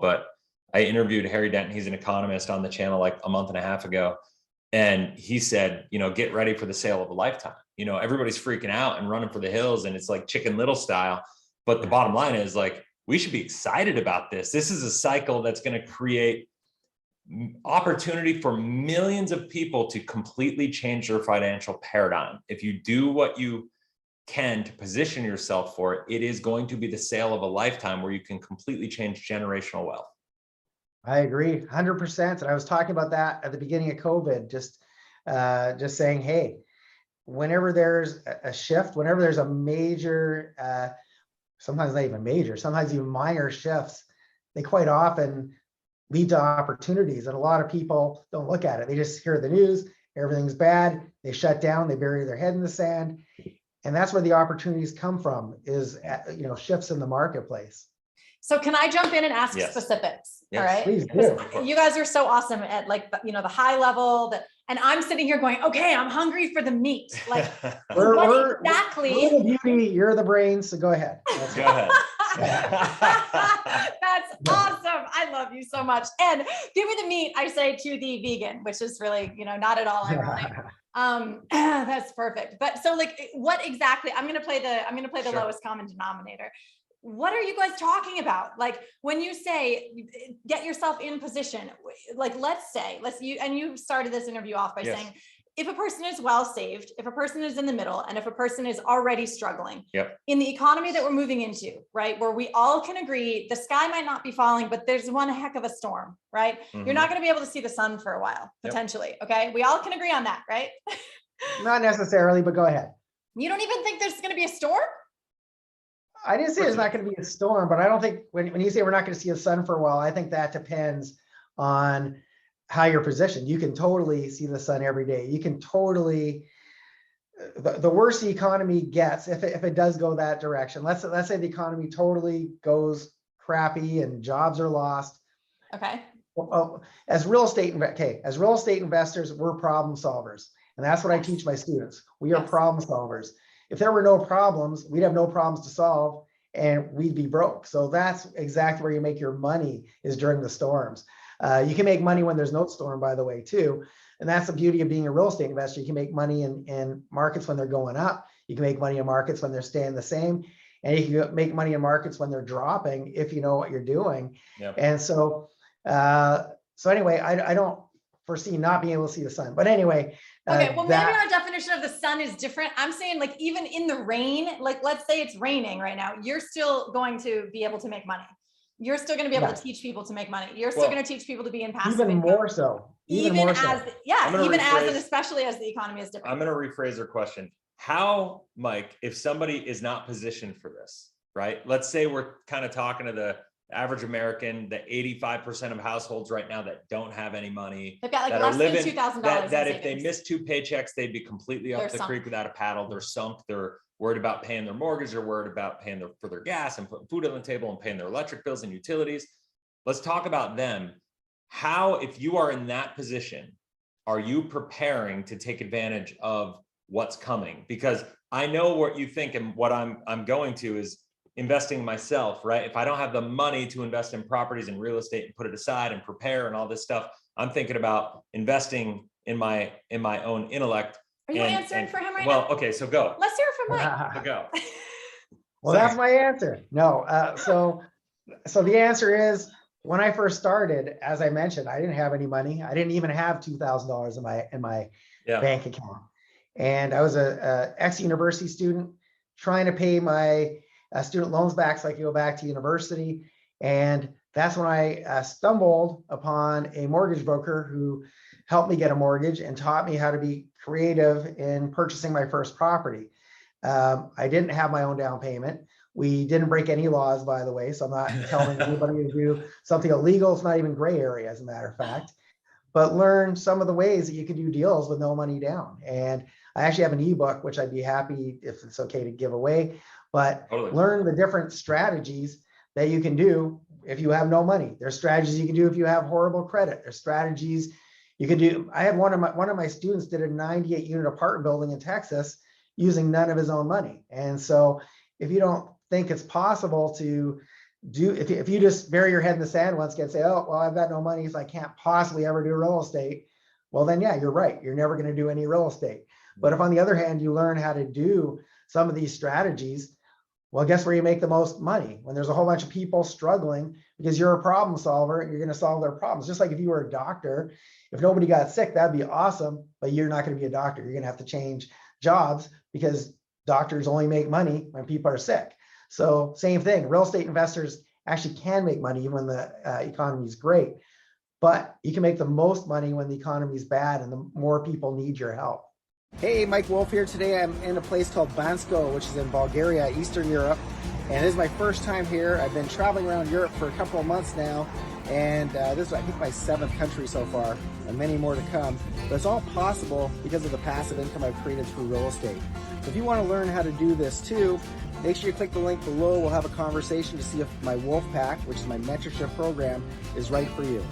but I interviewed Harry Dent. He's an economist on the channel like a month and a half ago. And he said, get ready for the sale of a lifetime. Everybody's freaking out and running for the hills, and it's like Chicken Little style. But the bottom line is, like, we should be excited about this. This is a cycle that's going to create opportunity for millions of people to completely change their financial paradigm. If you do what you can to position yourself for it, it is going to be the sale of a lifetime where you can completely change generational wealth. I agree 100%. And I was talking about that at the beginning of COVID, just saying, hey, whenever there's a shift, whenever there's a major, sometimes not even major, sometimes even minor shifts, they quite often lead to opportunities. And a lot of people don't look at it. They just hear the news, everything's bad, they shut down, they bury their head in the sand. And that's where the opportunities come from, is, shifts in the marketplace. So can I jump in and ask Yes. specifics? Yes. All right. Please do. You guys are so awesome at, like, the high level, and I'm sitting here going, okay, I'm hungry for the meat. Like, what exactly? We're the beauty, you're the brains, so go ahead. Go ahead. That's awesome. I love you so much. And give me the meat, I say to the vegan, which is really, not at all ironic. That's perfect. But so, like, what exactly, I'm going to play the Sure. lowest common denominator. What are you guys talking about? Like, when you say get yourself in position, like, you started this interview off by Yes. saying, if a person is well saved, if a person is in the middle, and if a person is already struggling, Yep. in the economy that we're moving into, right, where we all can agree the sky might not be falling, but there's one heck of a storm, right? Mhm. You're not going to be able to see the sun for a while, potentially. Yep. Okay. We all can agree on that, right? Not necessarily, but go ahead. You don't even think there's going to be a storm? I didn't say there's not going to be a storm, but I don't think when you say we're not going to see a sun for a while, I think that depends on how you're positioned. You can totally see the sun every day. You can totally, the worse the economy gets, if it does go that direction, let's say the economy totally goes crappy and jobs are lost. Okay. Well, as real estate investors, we're problem solvers. And that's what I teach my students. We are problem solvers. If there were no problems, we'd have no problems to solve and we'd be broke. So that's exactly where you make your money, is during the storms. You can make money when there's no storm, by the way, too. And that's the beauty of being a real estate investor. You can make money in markets when they're going up. You can make money in markets when they're staying the same. And you can make money in markets when they're dropping, if you know what you're doing. Yep. And so, anyway, I don't foresee not being able to see the sun. But anyway. Okay, well, maybe our definition of the sun is different. I'm saying, like, even in the rain, like, let's say it's raining right now, you're still going to be able to make money. You're still going to be able to teach people to make money. You're still going to teach people to be in passive income. More so. Even and especially as the economy is different. I'm going to rephrase their question. How, Mike, if somebody is not positioned for this, right? Let's say we're kind of talking to the average American, the 85% of households right now that don't have any money. They've got, like, that less are living, than $2,000 that in if they miss 2 paychecks, they'd be completely up the creek without a paddle. They're sunk. They're worried about paying their mortgage. They're worried about paying for their gas and putting food on the table and paying their electric bills and utilities. Let's talk about them. How, if you are in that position, are you preparing to take advantage of what's coming? Because I know what you think, and what I'm going to is investing myself, right? If I don't have the money to invest in properties and real estate and put it aside and prepare and all this stuff, I'm thinking about investing in my own intellect. Are you answering for him right now? Well, okay, so go. Let's hear it from Mike. So go. Well, that's my answer. No, so the answer is, when I first started, as I mentioned, I didn't have any money. I didn't even have $2,000 in my bank account, and I was a ex-university student trying to pay my student loans back so I could go back to university. And that's when I stumbled upon a mortgage broker who helped me get a mortgage and taught me how to be creative in purchasing my first property. I didn't have my own down payment. We didn't break any laws, by the way, so I'm not telling anybody to do something illegal. It's not even gray area, as a matter of fact. But learn some of the ways that you can do deals with no money down. And I actually have an ebook, which I'd be happy, if it's okay, to give away. But learn the different strategies that you can do if you have no money. There's strategies you can do if you have horrible credit. There's strategies you can do. I had one of my students did a 98-unit apartment building in Texas using none of his own money. And so if you don't think it's possible to if you just bury your head in the sand once again and say, oh, well, I've got no money, so I can't possibly ever do real estate. Well, then, yeah, you're right. You're never going to do any real estate. But if on the other hand, you learn how to do some of these strategies, well, guess where you make the most money? When there's a whole bunch of people struggling because you're a problem solver and you're going to solve their problems. Just like if you were a doctor, if nobody got sick, that'd be awesome, but you're not going to be a doctor. You're going to have to change jobs because doctors only make money when people are sick. So same thing, real estate investors actually can make money even when the economy is great, but you can make the most money when the economy is bad and the more people need your help. Hey, Mike Wolf here. Today I'm in a place called Bansko, which is in Bulgaria, Eastern Europe. And this is my first time here. I've been traveling around Europe for a couple of months now. And this is, I think, my 7th country so far, and many more to come. But it's all possible because of the passive income I've created through real estate. So if you want to learn how to do this too, make sure you click the link below. We'll have a conversation to see if my Wolf Pack, which is my mentorship program, is right for you.